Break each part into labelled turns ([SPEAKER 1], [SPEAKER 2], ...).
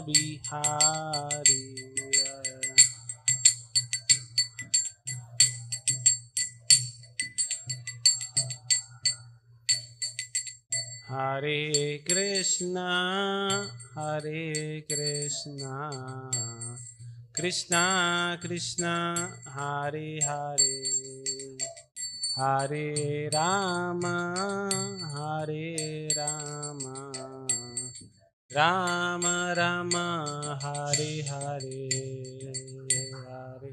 [SPEAKER 1] बिहारी हरे कृष्णा कृष्णा कृष्णा हरे हरे हरे राम राम राम हरे हरे हरे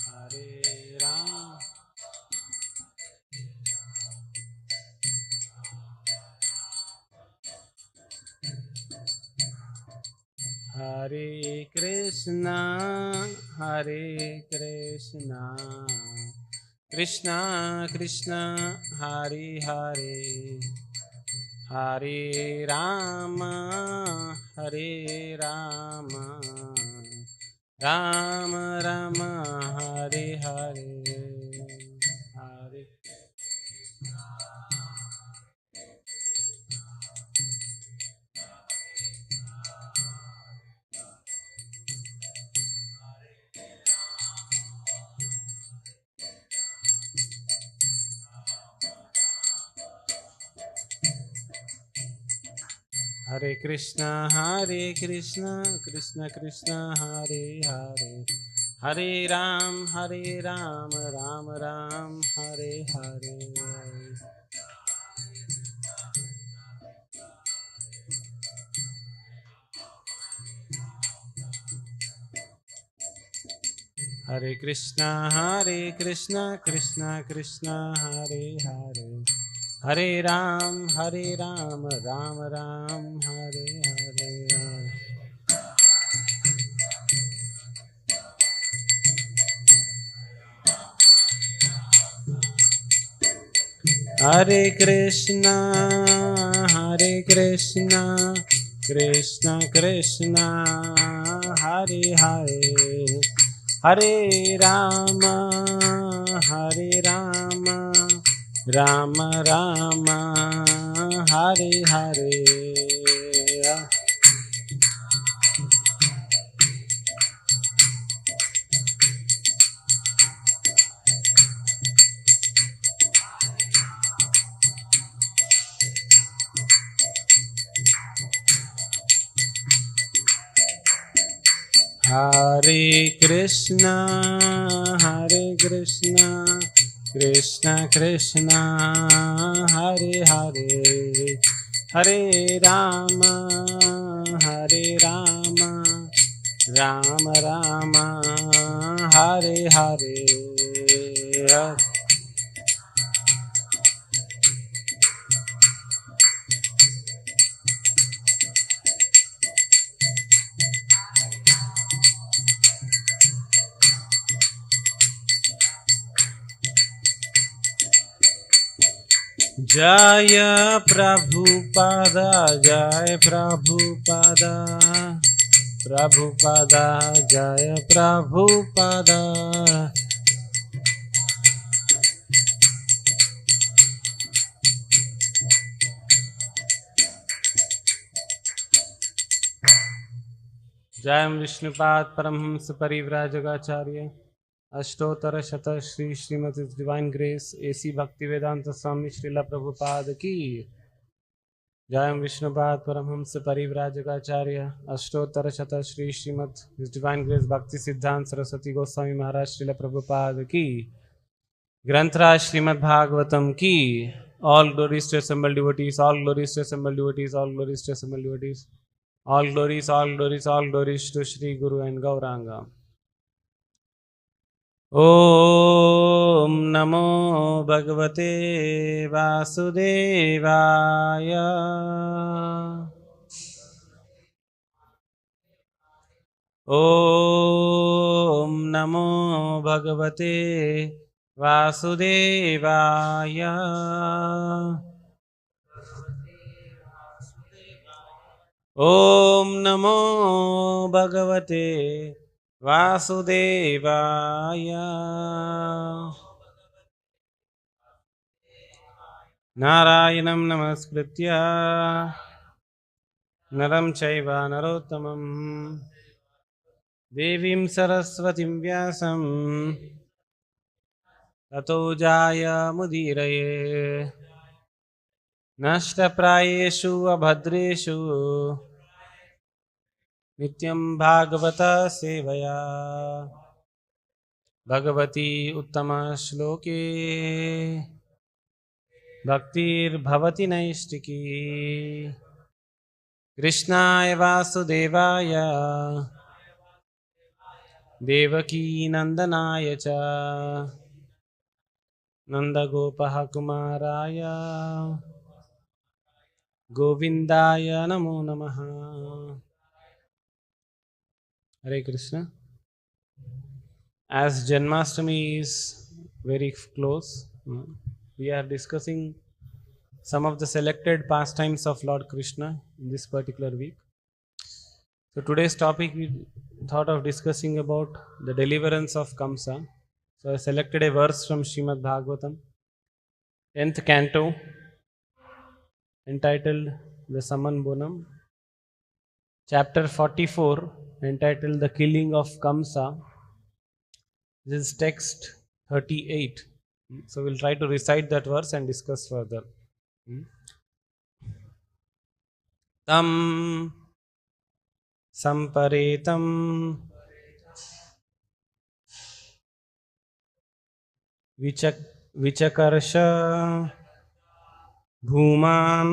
[SPEAKER 1] हरे राम हरे कृष्णा कृष्णा कृष्णा हरे हरे हरे राम राम राम हरे हरे हरे हरे कृष्णा कृष्ण कृष्ण हरे हरे हरे राम राम राम हरे हरे हरे कृष्णा कृष्ण कृष्ण हरे हरे हरे राम राम राम हरे हरे हरे कृष्णा कृष्ण कृष्ण हरे हरे हरे राम राम राम हरे हरे हरे कृष्णा कृष्ण कृष्ण हरे हरे हरे राम राम राम हरे हरे जय प्रभुपाद जय प्रभुपाद जय प्रभुपाद जय विष्णुपाद परमहंस परिव्राजकाचार्य अष्टोत्तर शत Shri Shrimati divine grace AC भक्ति वेदांत स्वामी श्रीला प्रभुपाद की जय विष्णुपाद परमहंस परिव्राजकाचार्य अष्टोत्तर शत श्री श्रीमद डिवाइन ग्रेस भक्ति सिद्धांत सरस्वती गोस्वामी महाराज श्रीला प्रभुपाद की ग्रंथराज श्रीमद् भागवतम की all glories to assembled devotees, all glories to assembled devotees, all glories to assembled devotees, all glories to Shri Guru and Gauranga. Om Namo Bhagavate Vasudevaya. Om Namo Bhagavate Vasudevaya. Om Namo Bhagavate Vasudevaya. नारायणं नमस्कृत्य नरं चैव नरोत्तमं देवीं सरस्वतीं व्यासं ततो जायमुदीरये नष्टप्रायेषु अभद्रेषु नित्यं भागवत सेवया भगवती उत्तमश्लोके भक्तिर्भवति नैष्टिकी कृष्णाय वासुदेवाय देवकी नन्दनाय च नन्दगोपः कुमाराय गोविन्दाय नमो नमः। Hare Krishna. As Janmashtami is very close, we are discussing some of the selected pastimes of Lord Krishna in this particular week. So today's topic we thought of discussing about the deliverance of Kamsa. So I selected a verse from Srimad Bhagavatam, 10th canto, entitled The Saman Bonam, chapter 44, entitled The Killing of Kamsa. This is text 38. So we'll try to recite that verse and discuss further. Tam samparetam vichakarsha bhuman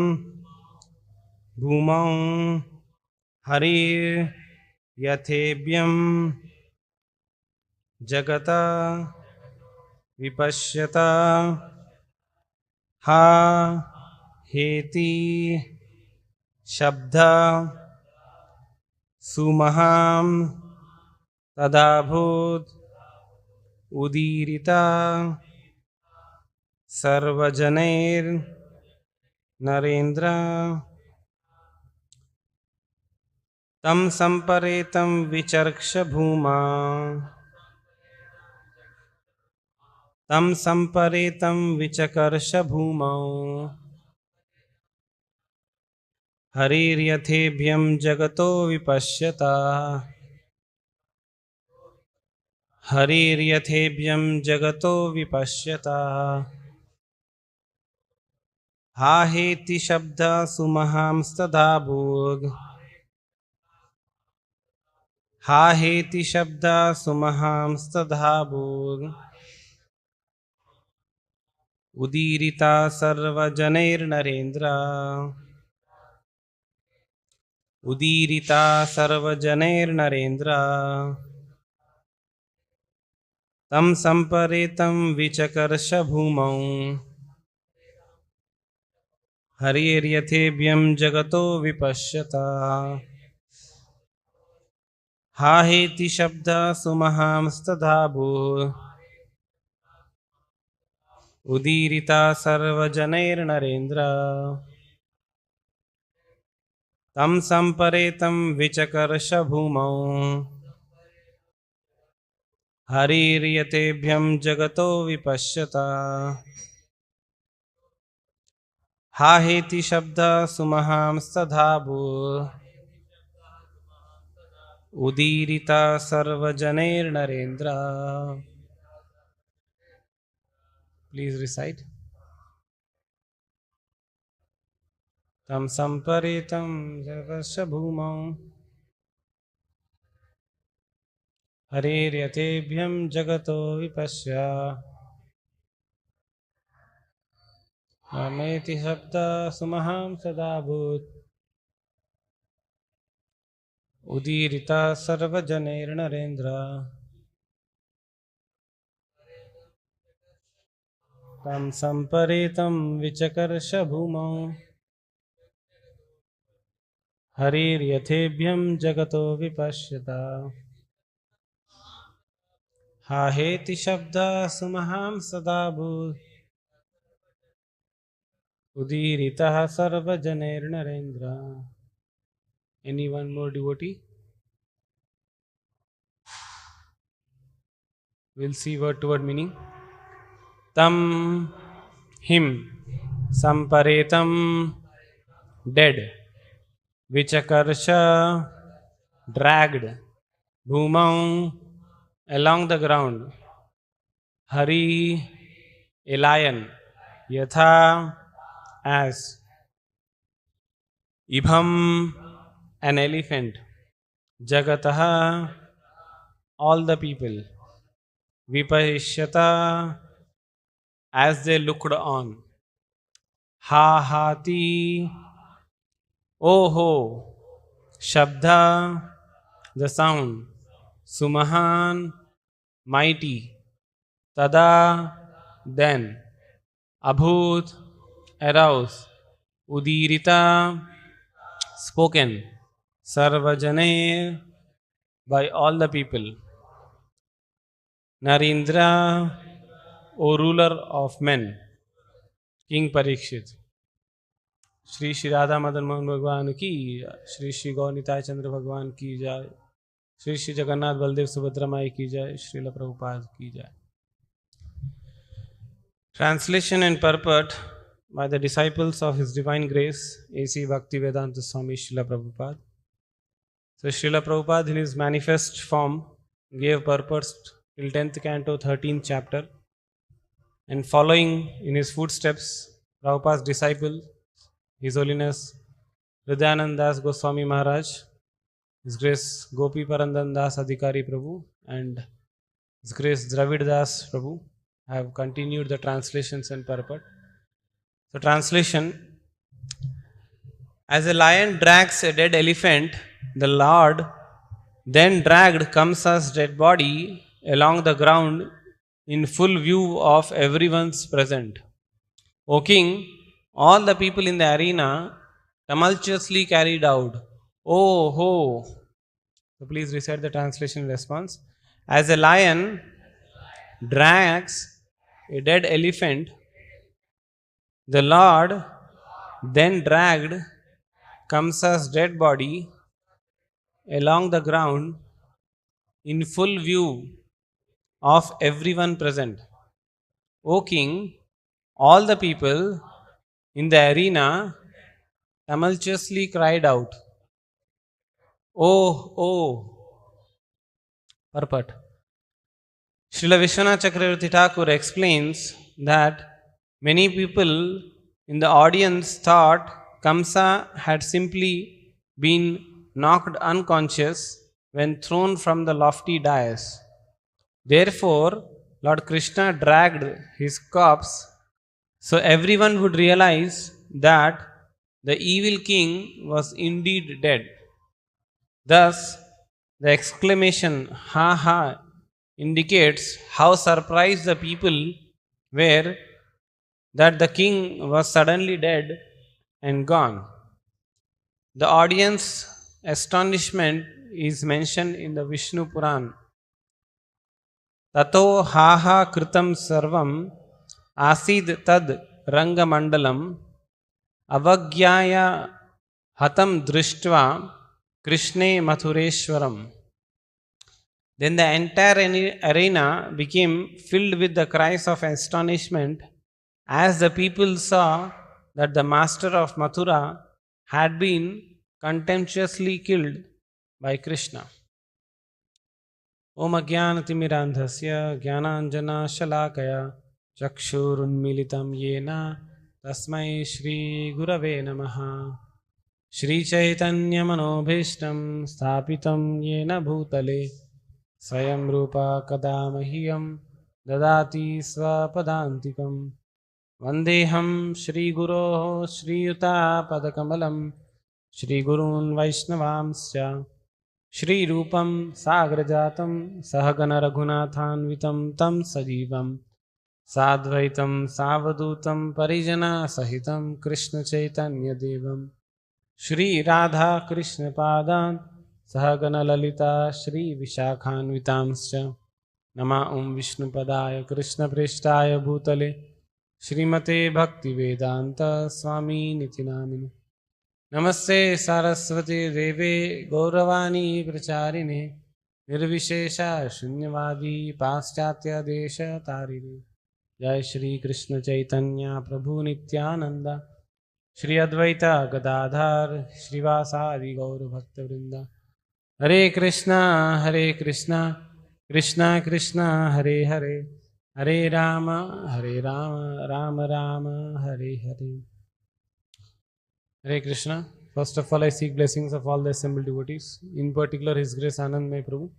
[SPEAKER 1] bhumau harir yathebhyam jagata vipashyata ha heti shabda sumaham tadabhut उदीरिता सर्वजनैर Narendra तम संपरेतम विचर्क्ष भूमा तम संपरेतम विचकर्ष भूमौ हरिर्यथेभ्यं जगतो विपश्यता हरिर्यथेभ्यं जगतो विपश्यता हा हेति शब्द सुमहांस्तदाभूद् हा हेति शब्द सुमहांस्तदाभूद् उदीरिता सर्वजनैर्नरेन्द्र उदीरिता सर्वजनैर्नरेन्द्र तं संपरेतं विचकर्ष भूमौ हरिर्यथेभ्यं जगतो विपश्यता हा हेति शब्द सुमहांस्तदाभूत् उदीरिता सर्वजनैर्नरेन्द्र तं संपरेतं विचकर्ष भूमौ हरिर्यथेभ्यं जगतो विपश्यता हा हेति शब्द सुमहांस्तदाभूत् उदीरिता सर्वजनैर्नरेन्द्र. Please recite. Tam samparitam javasya bhumau हरिर्यथेभ्यं जगतो विपश्य रामेति शब्द सुमहां सदाभूत् उदीरिता सर्वजनैर्नरेन्द्र तं संपरीतं विचकर्ष भूमौ हरिर्यथेभ्यं जगतो विपश्यता हा हेति शब्द सुमहां सदाभूत् उदीरितः सर्वजनैर्नरेन्द्र. Any one more devotee? We'll see word to word meaning. Tam, him. Samparetam, dead. Vichakarsha, dragged. Bhumau, along the ground. Hari, a lion. Yatha, as. Ibham, an elephant. Jagataha, all the people. Vipahishyata, as they looked on. Ha hati, oh ho. Shabda, the sound. Sumahan, mighty. Tada, then. Abhut, arouse. Udirita, spoken. Sarvajane, by all the people. Narendra, O ruler of men. King Parikshit. Shri Shri Radha Madan Mohan भगवान की, श्री श्री गौनिताय चंद्र भगवान की जय, श्री श्री जगन्नाथ बलदेव सुभद्रा माई की जय, श्रील प्रभुपाद की जय. Translation and purport by the disciples of His Divine Grace, A.C. Bhaktivedanta Swami Srila Prabhupada. So Srila Prabhupada in his manifest form gave purport till 10th canto, 13th chapter, and following in his footsteps, Prabhupada's disciple, His Holiness Hridayanand Das Goswami Maharaj, His Grace Gopi Parandan Das Adhikari Prabhu, and His Grace Dravid Das Prabhu have continued the translations and purport. So translation: as a lion drags a dead elephant, the Lord then dragged Kamsa's dead body along the ground in full view of everyone's present. O King, all the people in the arena tumultuously carried out, "Oh ho!" So please recite the translation response. As a lion drags a dead elephant, the Lord then dragged Kamsa's dead body along the ground in full view of everyone present. O King, all the people in the arena tumultuously cried out, "Oh, oh!" Purport. Srila Vishwanath Chakravarti Thakur explains that many people in the audience thought Kamsa had simply been knocked unconscious when thrown from the lofty dais. Therefore, Lord Krishna dragged his corpse so everyone would realize that the evil king was indeed dead. Thus, the exclamation "Ha ha" indicates how surprised the people were that the king was suddenly dead and gone. The audience astonishment is mentioned in the Vishnu Puran. Tato ha ha kritam sarvam asid tad rangamandalam avagyaya hatam drishtva krishne mathureshwaram. Then the entire arena became filled with the cries of astonishment as the people saw that the master of Mathura had been contemptuously killed by Krishna. Om Ajnanatimirandhasya Jnananjana Shalakaya Chakshurunmilitam Yena Tasmai Shri Gurave Namaha. Shri Chaitanya Manobhishtam Sthapitam Yena Bhutale Swayam Rupa Kadamahyam Dadati Swapadantikam Vandeham Shri Guroho Shri Yuta Padakamalam Shri Gurun Vaishnavamsya Shri Rupam Sagrajatam Sahagana Raghunathanvitam Tam Sajivam Sadvaitam Savadutam Parijana Sahitam Krishna Chaitanya Devam Shri Radha Krishna Padan Sahagana Lalita Shri Vishakhanvitamscha Nama Om Vishnu Padaya Krishna Prishtaya Bhutale Srimate Bhakti Vedanta Swami Nitinamini Namaste Saraswati Deve Gauravani Pracharine Nirvishesha Shunyavadi Paschatya Desha Tarine Jai Shri Krishna Chaitanya Prabhu Nityananda Shri Advaita Gadadhar Srivas Adi Gaur Bhakta Vrinda. Hare Krishna Krishna Krishna Hare Hare Hare Rama Rama Rama Hare Hare. Hare Krishna. First of all, I seek blessings of all the assembled devotees, in particular His Grace Anandmay Prabhu,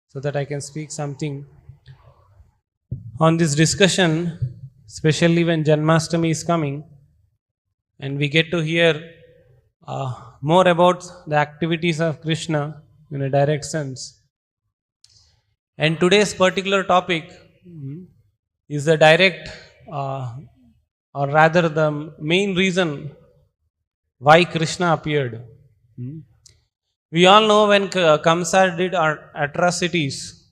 [SPEAKER 1] so that I can speak something on this discussion, especially when Janmashtami is coming and we get to hear more about the activities of Krishna in a direct sense. And today's particular topic is the direct or rather the main reason why Krishna appeared. We all know when Kamsa did atrocities,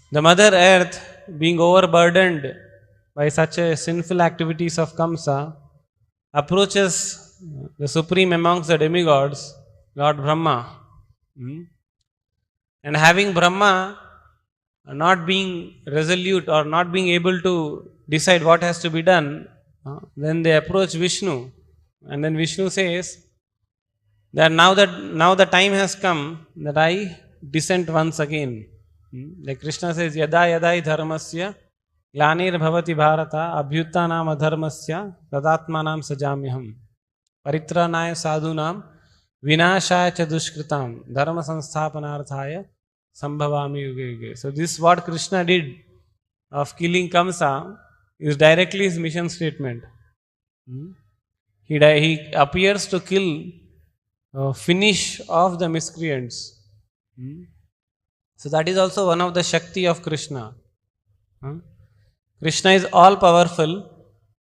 [SPEAKER 1] the Mother Earth, being overburdened by such a sinful activities of Kamsa, approaches the supreme amongst the demigods, Lord Brahma. And having Brahma not being resolute or not being able to decide what has to be done, then they approach Vishnu. And then Vishnu says that now the time has come that I descend once again. Like Krishna says, Yada yadai dharmasya glanir bhavati bharata abhyuttanam adharmasya tadatmanam sajamyaham paritranaya sadhunam vinashaya cha dushkritam dharma sansthapanarthaya sambhavami yuge yuge. So this what Krishna did of killing Kamsa is directly his mission statement. He appears to kill, finish off the miscreants. So that is also one of the Shakti of Krishna. Krishna is all powerful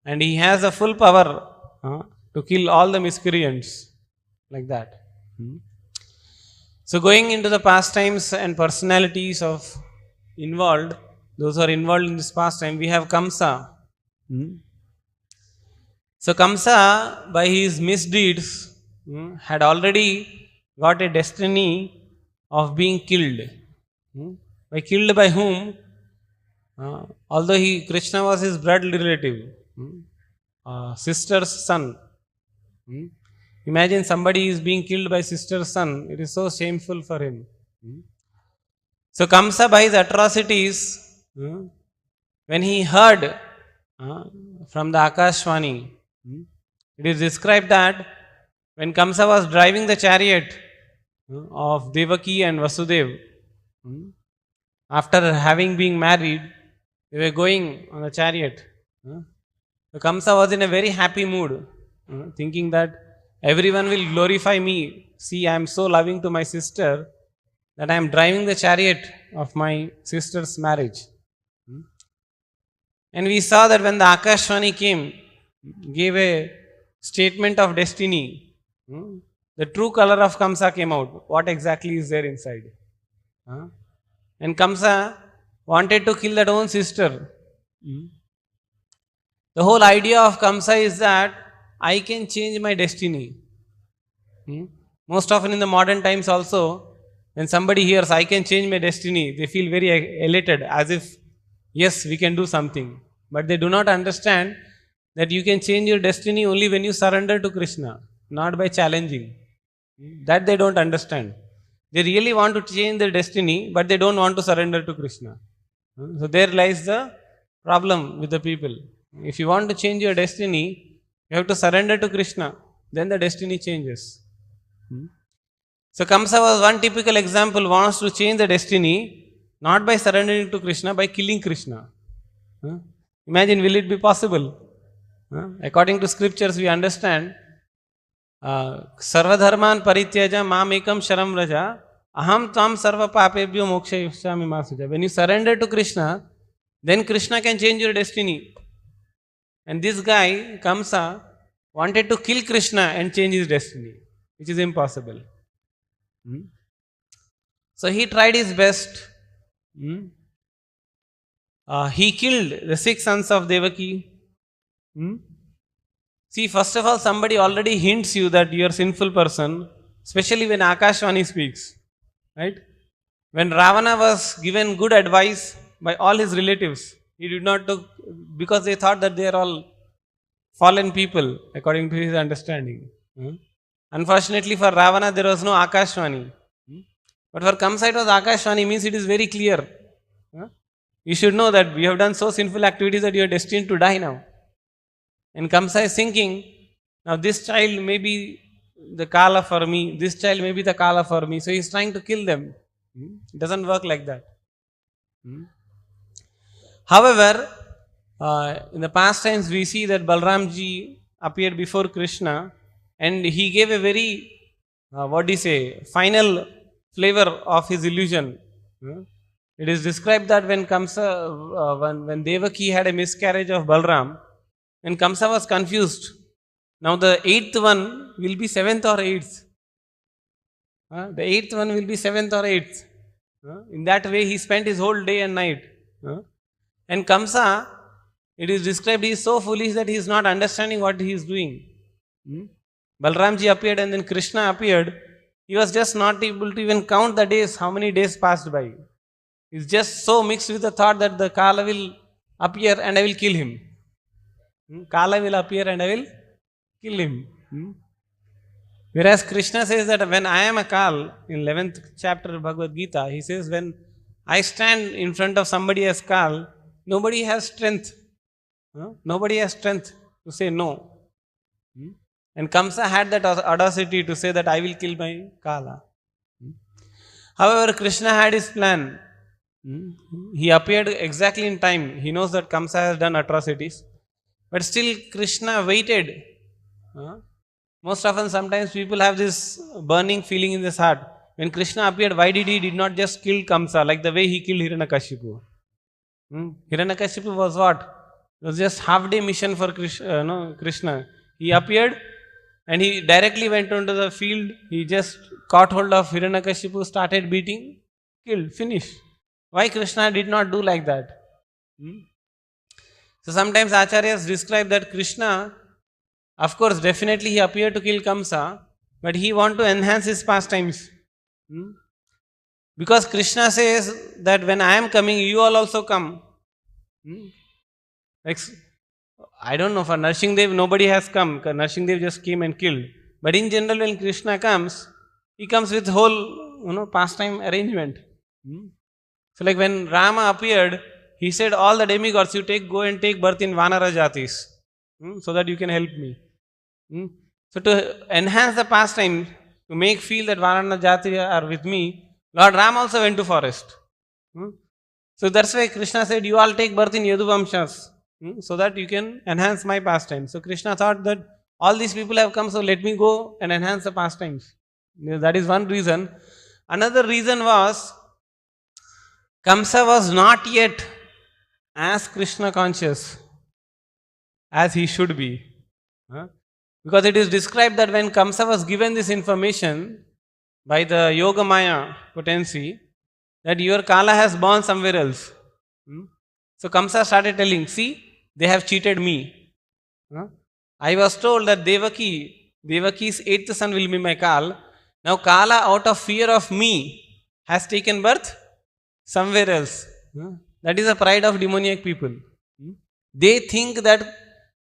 [SPEAKER 1] and he has a full power to kill all the miscreants, like that. So going into the pastimes and personalities of those who are involved in this pastime, we have Kamsa. So Kamsa, by his misdeeds, had already got a destiny of being killed. Killed by whom? Although Krishna was his blood relative, sister's son. Imagine somebody is being killed by sister's son. It is so shameful for him. So Kamsa, by his atrocities, when he heard from the Akashvani, it is described that when Kamsa was driving the chariot of Devaki and Vasudev, after having been married, they were going on a chariot. So Kamsa was in a very happy mood, thinking that everyone will glorify me. See, I am so loving to my sister that I am driving the chariot of my sister's marriage. And we saw that when the Akashvani came, gave a statement of destiny, the true color of Kamsa came out. What exactly is there inside? And Kamsa wanted to kill that own sister. The whole idea of Kamsa is that I can change my destiny. Most often in the modern times also, when somebody hears I can change my destiny, they feel very elated, as if yes, we can do something. But they do not understand that you can change your destiny only when you surrender to Krishna, not by challenging. That they don't understand. They really want to change their destiny, but they don't want to surrender to Krishna. So there lies the problem with the people. If you want to change your destiny, you have to surrender to Krishna. Then the destiny changes. So Kamsa was one typical example, wants to change the destiny, not by surrendering to Krishna, by killing Krishna. Imagine, will it be possible? According to scriptures, we understand Sarvadharman parityaja mam ekam sharam raja aham tam sarva papebhyo moksha yushyami masuja. When you surrender to Krishna, then Krishna can change your destiny. And this guy, Kamsa, wanted to kill Krishna and change his destiny, which is impossible. So he tried his best. He killed the 6 sons of Devaki. See, first of all, somebody already hints you that you are a sinful person, especially when Akashvani speaks. Right? When Ravana was given good advice by all his relatives, He did not took, because they thought that they are all fallen people according to his understanding. Unfortunately for Ravana there was no Akashvani. But for Kamsa it was Akashvani, means it is very clear. You should know that we have done so sinful activities that you are destined to die now. And Kamsa is thinking, now this child may be the Kala for me, this child may be the Kala for me. So he is trying to kill them. It doesn't work like that. However, in the past times we see that Balramji appeared before Krishna and he gave a very, final flavor of his illusion. It is described that when Kamsa, when Devaki had a miscarriage of Balram, and Kamsa was confused. Now the eighth one will be seventh or eighth. The eighth one will be seventh or eighth. In that way he spent his whole day and night. And Kamsa, it is described, he is so foolish that he is not understanding what he is doing. Balramji appeared and then Krishna appeared. He was just not able to even count the days, how many days passed by. He is just so mixed with the thought that the Kala will appear and I will kill him. Kala will appear and I will kill him. Whereas Krishna says that when I am a Kal, in 11th chapter of Bhagavad Gita, he says when I stand in front of somebody as Kal, nobody has strength. Nobody has strength to say no. And Kamsa had that audacity to say that I will kill my Kala. However, Krishna had his plan. He appeared exactly in time. He knows that Kamsa has done atrocities. But still Krishna waited. Most often sometimes people have this burning feeling in this heart. When Krishna appeared, why did not just kill Kamsa like the way he killed Hiranyakashipu? Hiranyakashipu was what? It was just half-day mission for Krishna. He appeared and he directly went onto the field. He just caught hold of Hiranyakashipu, started beating, killed, finished. Why Krishna did not do like that? So sometimes Acharyas describe that Krishna, of course, definitely he appeared to kill Kamsa, but he wanted to enhance his pastimes. Because Krishna says that when I am coming, you all also come. Like, I don't know, for Narsingadev nobody has come. Narsingadev just came and killed. But in general, when Krishna comes, he comes with whole pastime arrangement. So like when Rama appeared, he said, all the demigods, you go and take birth in Vanara Jatis, so that you can help me. So to enhance the pastime, to make feel that Vanara Jati are with me, Lord Ram also went to forest. So that's why Krishna said, you all take birth in Yaduvamshas, so that you can enhance my pastime. So Krishna thought that all these people have come, so let me go and enhance the pastimes. That is one reason. Another reason was, Kamsa was not yet as Krishna conscious as he should be. Because it is described that when Kamsa was given this information by the Yoga Maya potency, that your Kala has born somewhere else. So Kamsa started telling, see, they have cheated me. I was told that Devaki's eighth son will be my Kal. Now Kala, out of fear of me, has taken birth somewhere else. That is the pride of demoniac people. They think that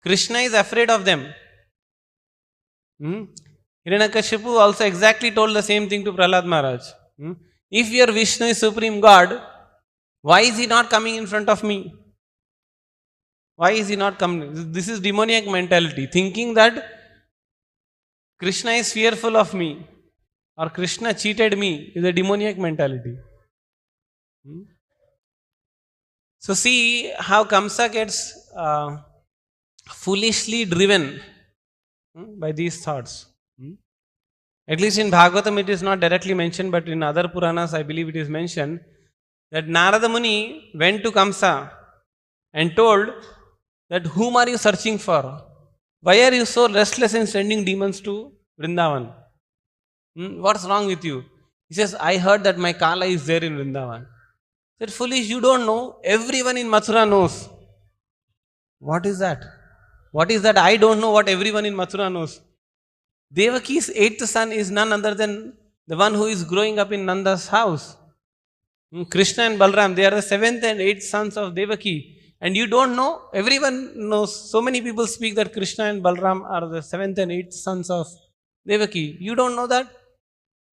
[SPEAKER 1] Krishna is afraid of them. Hiranyakashipu also exactly told the same thing to Prahlad Maharaj. If your Vishnu is Supreme God, why is he not coming in front of me? Why is he not coming? This is demoniac mentality, thinking that Krishna is fearful of me or Krishna cheated me is a demoniac mentality. So see how Kamsa gets foolishly driven by these thoughts. At least in Bhagavatam it is not directly mentioned, but in other Puranas I believe it is mentioned that Narada Muni went to Kamsa and told that whom are you searching for? Why are you so restless in sending demons to Vrindavan? What's wrong with you? He says, I heard that my Kala is there in Vrindavan. He said, foolish, you don't know. Everyone in Mathura knows. What is that? What is that? I don't know what everyone in Mathura knows. Devaki's eighth son is none other than the one who is growing up in Nanda's house. Krishna and Balram, they are the seventh and eighth sons of Devaki. And you don't know, everyone knows, so many people speak that Krishna and Balram are the 7th and 8th sons of Devaki. You don't know that?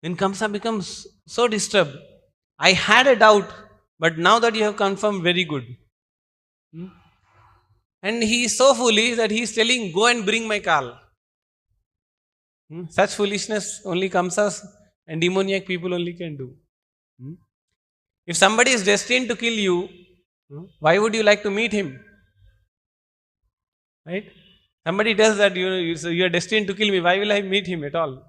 [SPEAKER 1] When Kamsa becomes so disturbed, I had a doubt, but now that you have confirmed, very good. And he is so foolish that he is telling, go and bring my Kal. Such foolishness only Kamsas and demoniac people only can do. If somebody is destined to kill you, why would you like to meet him? Right? Somebody tells that you are destined to kill me, why will I meet him at all?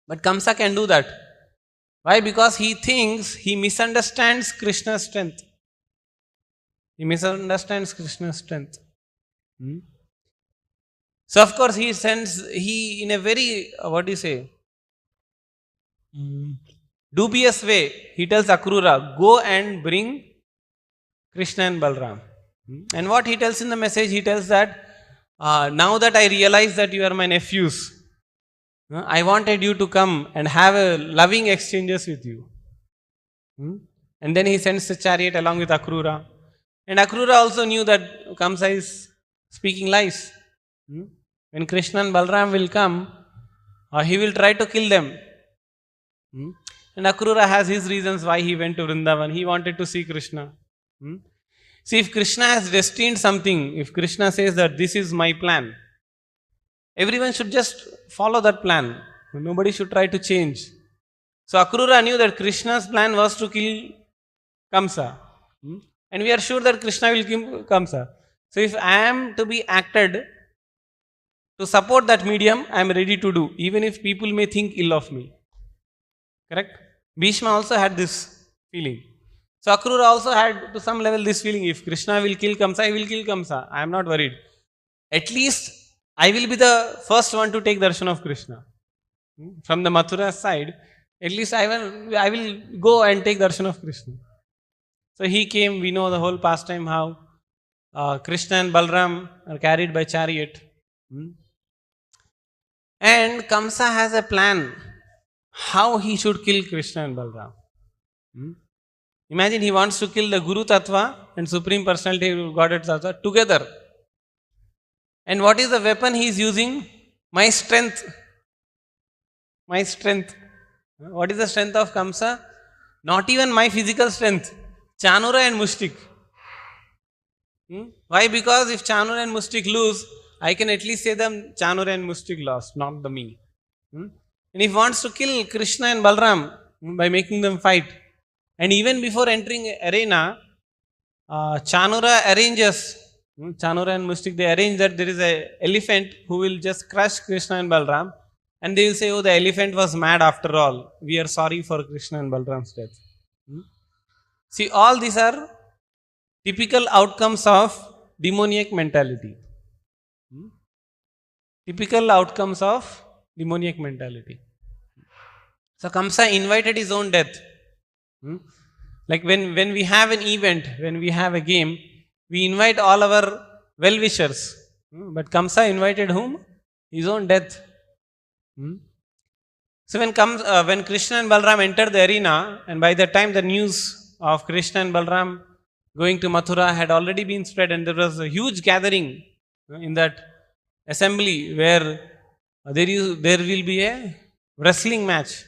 [SPEAKER 1] But Kamsa can do that. Why? Because he thinks he misunderstands Krishna's strength. He misunderstands Krishna's strength. So of course he in a very, dubious way, he tells Akrura, go and bring Krishna and Balram. And what he tells in the message, he tells that, now that I realize that you are my nephews, I wanted you to come and have a loving exchanges with you. And then he sends the chariot along with Akrura. And Akrura also knew that Kamsa is speaking lies. When Krishna and Balram will come, he will try to kill them. And Akrura has his reasons why he went to Vrindavan. He wanted to see Krishna. See, if Krishna has destined something, if Krishna says that this is my plan, everyone should just follow that plan. Nobody should try to change. So Akrura knew that Krishna's plan was to kill Kamsa. And we are sure that Krishna will kill Kamsa. So if I am to be acted to support that medium, I am ready to do, even if people may think ill of me. Correct? Bhishma also had this feeling. So Akrura also had to some level this feeling, if Krishna will kill Kamsa, I will kill Kamsa. I am not worried. At least I will be the first one to take darshan of Krishna. From the Mathura side, at least I will go and take darshan of Krishna. So he came, we know the whole pastime how Krishna and Balram are carried by chariot. And Kamsa has a plan how he should kill Krishna and Balram. Imagine he wants to kill the Guru Tattva and Supreme Personality of Godhead Tattva together. And what is the weapon he is using? My strength. My strength. What is the strength of Kamsa? Not even my physical strength. Chanura and Mushtik. Why? Because if Chanura and Mushtik lose, I can at least say them Chanura and Mushtik lost, not the me. And if he wants to kill Krishna and Balram by making them fight, and even before entering arena, Chanura arranges, Chanura and Mushtik, they arrange that there is an elephant who will just crush Krishna and Balram, and they will say, oh, the elephant was mad after all. We are sorry for Krishna and Balram's death. See, all these are typical outcomes of demoniac mentality. Typical outcomes of demoniac mentality. So Kamsa invited his own death. Like when we have an event, when we have a game, we invite all our well-wishers. But Kamsa invited whom? His own death. So when Krishna and Balram entered the arena, and by that time the news of Krishna and Balram going to Mathura had already been spread, and there was a huge gathering in that assembly where there will be a wrestling match.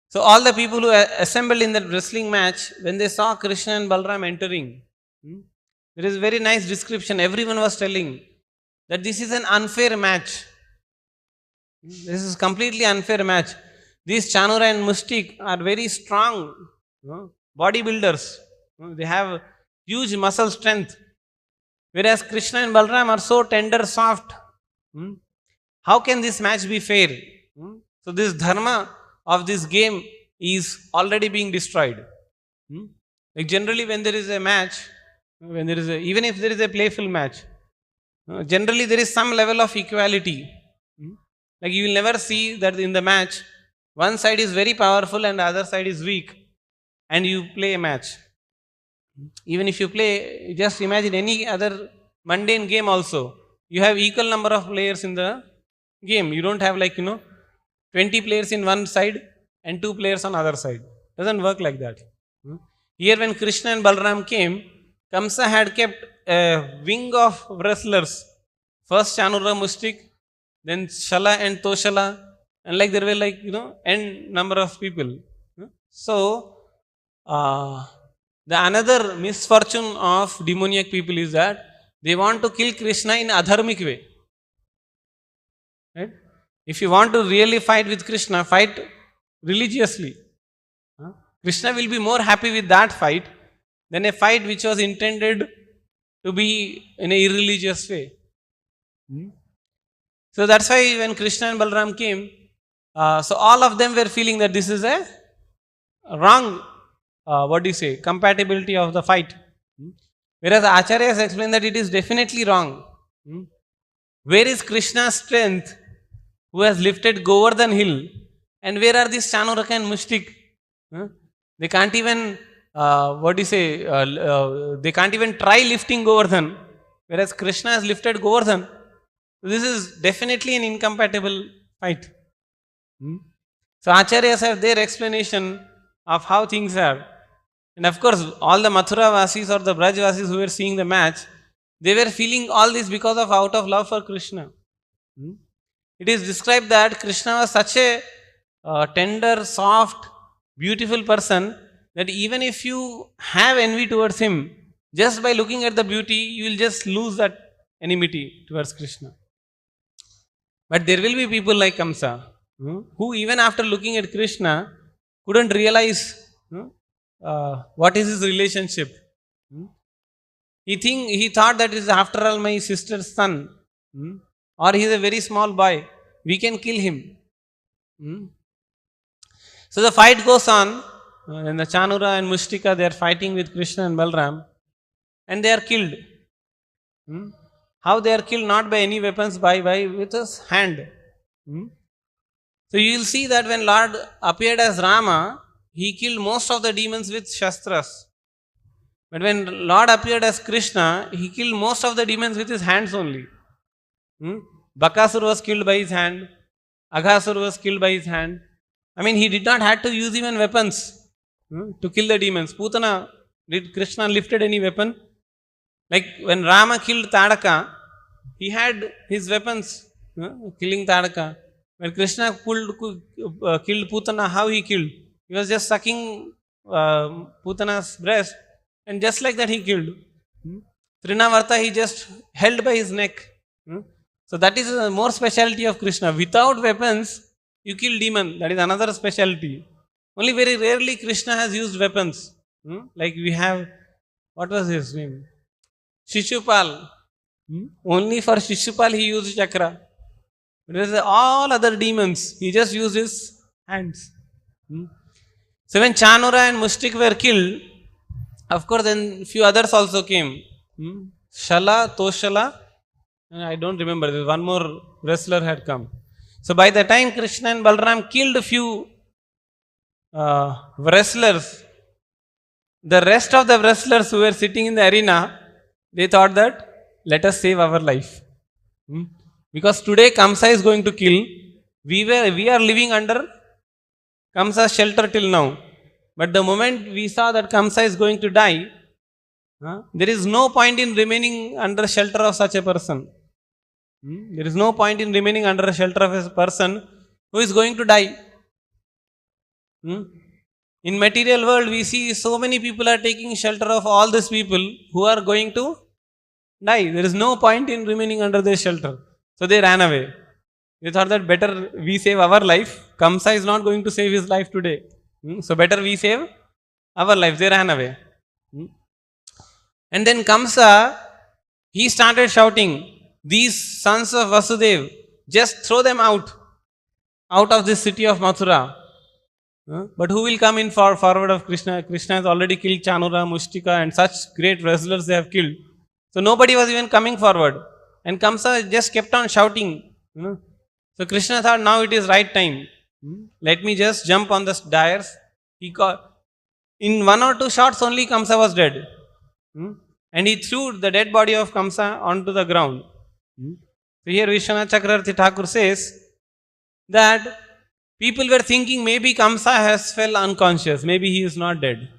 [SPEAKER 1] So all the people who assembled in that wrestling match, when they saw Krishna and Balram entering, there is a very nice description. Everyone was telling that this is an unfair match. This is completely unfair match. These Chanura and Mushtik are very strong bodybuilders. They have huge muscle strength. Whereas Krishna and Balram are so tender, soft. How can this match be fair? So this dharma of this game is already being destroyed. Like generally when there is a match, even if there is a playful match, generally there is some level of equality. Like you will never see that in the match, one side is very powerful and the other side is weak, and you play a match. Even if you play, just imagine any other mundane game also, you have equal number of players in the game. You don't have 20 players in one side and 2 players on other side. Doesn't work like that. Here when Krishna and Balram came, Kamsa had kept a wing of wrestlers. First Chanura Mustik, then Shala and Toshala, and like there were like n number of people. So the another misfortune of demoniac people is that they want to kill Krishna in adharmic way. Right? If you want to really fight with Krishna, fight religiously. Krishna will be more happy with that fight than a fight which was intended to be in a irreligious way. So that's why when Krishna and Balram came, so all of them were feeling that this is a wrong, compatibility of the fight. Whereas Acharyas explain that it is definitely wrong. Where is Krishna's strength who has lifted Govardhan hill, and where are these Chanuraka and Mushtik? They can't even, they can't even try lifting Govardhan, whereas Krishna has lifted Govardhan. This is definitely an incompatible fight. So Acharyas have their explanation of how things are. And of course, all the Mathura Vasis or the Braj Vasis who were seeing the match, they were feeling all this because of out of love for Krishna. It is described that Krishna was such a tender, soft, beautiful person that even if you have envy towards him, just by looking at the beauty, you will just lose that enmity towards Krishna. But there will be people like Kamsa, who even after looking at Krishna, couldn't realize what is his relationship. He thought that is after all my sister's son, or he is a very small boy, we can kill him. So the fight goes on, and the Chanura and Mushtika, they are fighting with Krishna and Balram, and they are killed. How they are killed? Not by any weapons, by with his hand. So you will see that when Lord appeared as Rama, he killed most of the demons with Shastras. But when Lord appeared as Krishna, he killed most of the demons with his hands only. Bakasur was killed by his hand. Aghasur was killed by his hand. I mean, he did not have to use even weapons to kill the demons. Putana, did Krishna lifted any weapon? Like when Rama killed Tadaka, he had his weapons killing Tadaka. When Krishna killed Putana, how he killed? He was just sucking Putana's breast, and just like that he killed. Trinavarta he just held by his neck. So that is a more speciality of Krishna. Without weapons, you kill demon. That is another speciality. Only very rarely Krishna has used weapons. Like we have, what was his name? Shishupal. Only for Shishupal he used chakra. Whereas all other demons, he just used his hands. So when Chanura and Mushtik were killed, of course then few others also came. Shala, Toshala, and I don't remember, one more wrestler had come. So by the time Krishna and Balram killed a few wrestlers, the rest of the wrestlers who were sitting in the arena, they thought that let us save our life. Because today Kamsa is going to kill. We are living under Kamsa's shelter till now. But the moment we saw that Kamsa is going to die, there is no point in remaining under shelter of such a person. There is no point in remaining under a shelter of a person who is going to die. In material world, we see so many people are taking shelter of all these people who are going to die. There is no point in remaining under their shelter. So they ran away. They thought that better we save our life. Kamsa is not going to save his life today. So better we save our life. They ran away. And then Kamsa, he started shouting, these sons of Vasudev, just throw them out of this city of Mathura. But who will come in forward of Krishna? Krishna has already killed Chanura, Mushtika and such great wrestlers they have killed. So nobody was even coming forward. And Kamsa just kept on shouting. So Krishna thought, now it is right time. Let me just jump on the dais. In 1 or 2 shots only Kamsa was dead. And he threw the dead body of Kamsa onto the ground. So here Vishwanath Chakravarti Thakur says that people were thinking maybe Kamsa has fell unconscious, maybe he is not dead.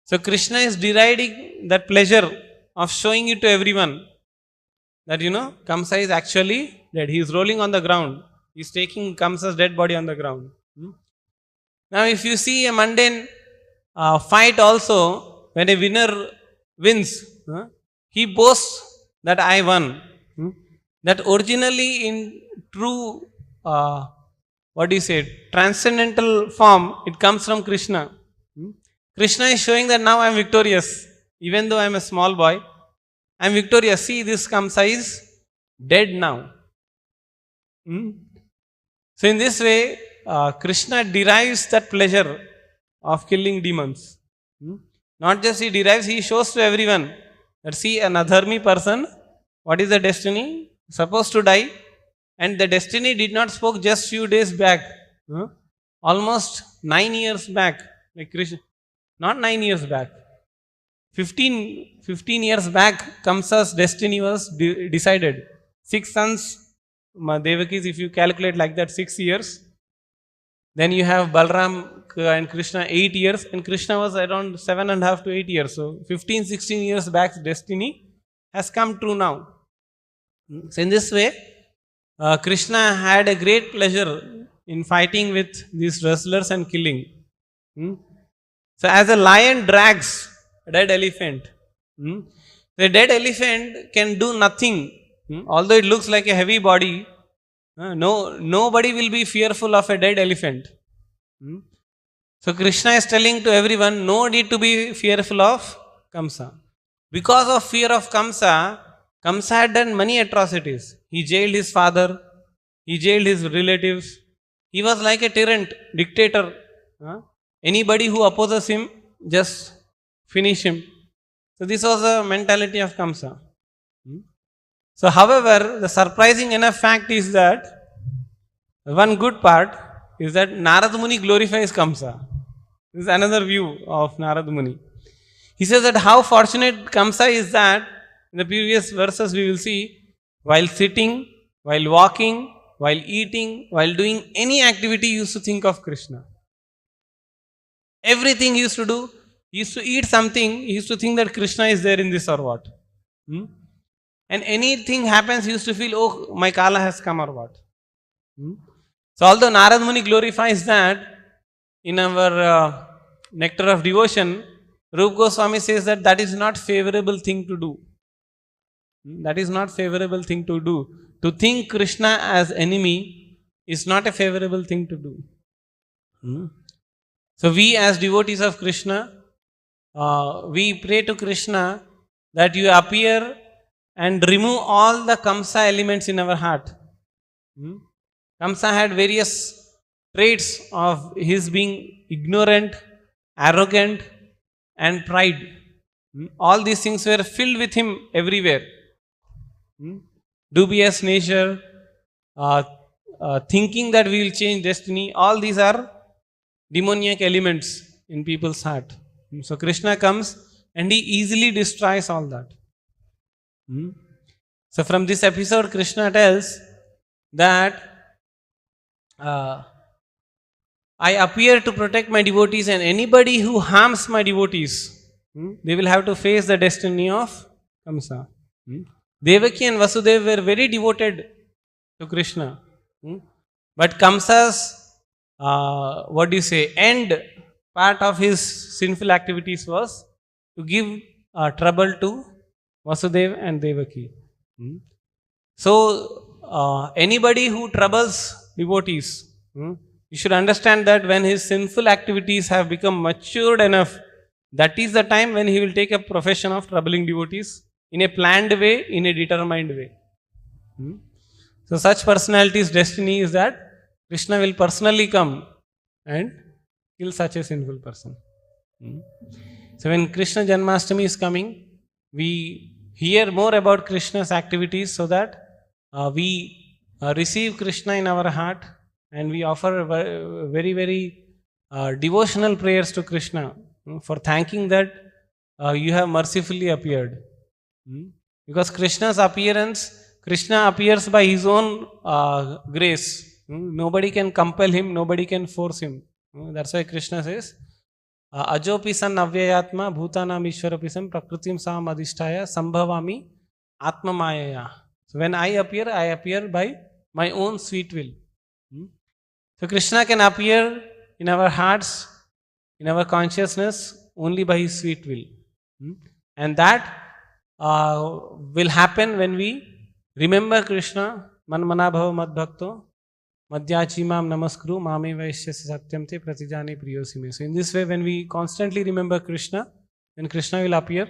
[SPEAKER 1] So So Krishna is deriding that pleasure of showing it to everyone. That Kamsa is actually dead. He is rolling on the ground. He is taking Kamsa's dead body on the ground. Now if you see a mundane fight also, when a winner wins, he boasts that I won. That originally in true, transcendental form, it comes from Krishna. Krishna is showing that now I am victorious. Even though I am a small boy, I am victorious. See, this Kamsa is dead now. So in this way, Krishna derives that pleasure of killing demons. Not just he derives, he shows to everyone that see an adharmi person, what is the destiny? Supposed to die, and the destiny did not spoke just few days back. Almost 9 years back. Like Krishna, not 9 years back. 15 years back, Kamsa's destiny was decided. 6 sons, Devakis, if you calculate like that, 6 years. Then you have Balram and Krishna 8 years, and Krishna was around 7.5 to 8 years. So 15-16 years back, destiny has come true now. So in this way, Krishna had a great pleasure in fighting with these wrestlers and killing. So as a lion drags a dead elephant, the dead elephant can do nothing. Although it looks like a heavy body, nobody will be fearful of a dead elephant. So Krishna is telling to everyone, no need to be fearful of Kamsa. Because of fear of Kamsa, Kamsa had done many atrocities. He jailed his father, he jailed his relatives. He was like a tyrant, dictator. Anybody who opposes him, just finish him. So this was the mentality of Kamsa. So however, the surprising enough fact is that one good part is that Narad Muni glorifies Kamsa. This is another view of Narad Muni. He says that how fortunate Kamsa is that, in the previous verses we will see, while sitting, while walking, while eating, while doing any activity, he used to think of Krishna. Everything he used to do, he used to eat something, he used to think that Krishna is there in this or what. And anything happens, he used to feel, oh, my Kala has come or what. So although Narad Muni glorifies that, in our Nectar of Devotion, Rupa Goswami says that that is not favorable thing to do. That is not favorable thing to do. To think Krishna as enemy is not a favorable thing to do. So we as devotees of Krishna, we pray to Krishna that you appear and remove all the Kamsa elements in our heart. Kamsa had various traits of his being ignorant, arrogant, and pride. All these things were filled with him everywhere. Dubious nature, thinking that we will change destiny, all these are demoniac elements in people's heart. So Krishna comes and he easily destroys all that. So from this episode, Krishna tells that I appear to protect my devotees, and anybody who harms my devotees, they will have to face the destiny of Kamsa. Devaki and Vasudeva were very devoted to Krishna. But Kamsa's, end part of his sinful activities was to give trouble to Vasudeva and Devaki. So, anybody who troubles devotees, you should understand that when his sinful activities have become matured enough, that is the time when he will take a profession of troubling devotees in a planned way, in a determined way. So such personality's destiny is that Krishna will personally come and kill such a sinful person. So when Krishna Janmashtami is coming, we hear more about Krishna's activities so that we receive Krishna in our heart and we offer very, very devotional prayers to Krishna for thanking that you have mercifully appeared. Because Krishna's appearance, Krishna appears by his own grace. Nobody can compel him, nobody can force him. That's why Krishna says, अजोपि सन् अव्ययात्मा भूतानाम ईश्वरोऽपि सन् प्रकृतिं साम अधिष्ठाय संभवामि आत्ममायया. So when I appear by my own sweet will. So Krishna can appear in our hearts, in our consciousness, only by his sweet will. And that will happen when we remember Krishna, man mana bhava mad bhakto, madhyachi mam namaskuru, mame vaishyasi satyam te pratijane priyosi me. So in this way, when we constantly remember Krishna, then Krishna will appear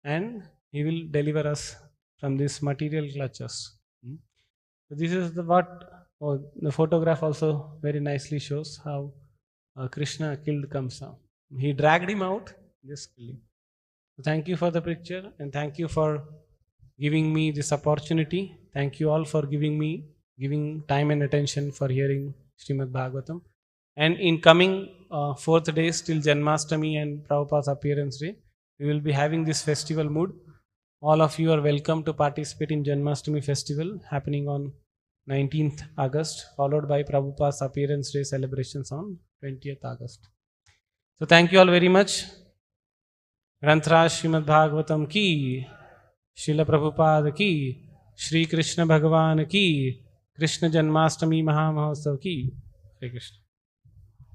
[SPEAKER 1] and he will deliver us from these material clutches. So this is the photograph also very nicely shows how Krishna killed Kamsa. He dragged him out, just killed him. So thank you for the picture and thank you for giving me this opportunity. Thank you all for giving time and attention for hearing Srimad Bhagavatam. And in coming 4th days till Janmashtami and Prabhupada's appearance day, we will be having this festival mood. All of you are welcome to participate in Janmashtami festival happening on 19th August, followed by Prabhupada's appearance day celebrations on 20th August. So thank you all very much. ग्रंथराज Shrimad Bhagavatam की, श्रील प्रभुपाद की, श्री कृष्ण भगवान की, कृष्ण जन्माष्टमी महामहोत्सव की. हरे कृष्ण.